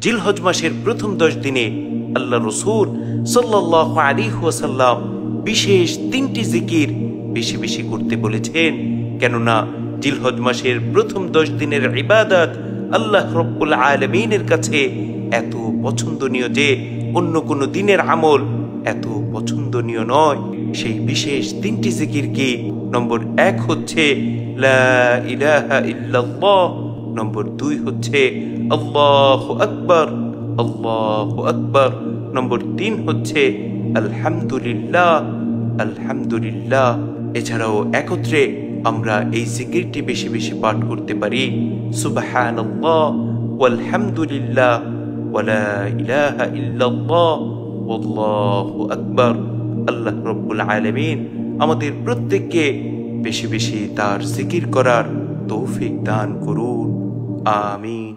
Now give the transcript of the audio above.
জিলহজ মাসের প্রথম 10 দিনে আল্লাহ রাসূল সাল্লাল্লাহু আলাইহি ওয়াসাল্লাম বিশেষ 3টি জিকির বেশি বেশি করতে বলেছেন। কেননা জিলহজ মাসের প্রথম 10 দিনের ইবাদত আল্লাহ রাব্বুল আলামিনের কাছে এত পছন্দনীয় যে অন্য কোনো দিনের আমল এত পছন্দনীয় নয়। সেই বিশেষ 3টি জিকির কি? নম্বর 1 হচ্ছে লা ইলাহা ইল্লাল্লাহ, নম্বর 2 হচ্ছে আল্লাহু আকবার আল্লাহু আকবার, নম্বর 3 হচ্ছে আলহামদুলিল্লাহ আলহামদুলিল্লাহ। এছাড়াও একত্রে আমরা এই জিকিরটি বেশি বেশি পাঠ করতে পারি, সুবহানাল্লাহ ওয়ালহামদুলিল্লাহ ওয়ালা ইলাহা ইল্লাল্লাহ ওয়াল্লাহু আকবার। আল্লাহ রাব্বুল আলামিন আমাদের প্রত্যেককে বেশি বেশি তার জিকির করার তৌফিক দান করুন, আমিন।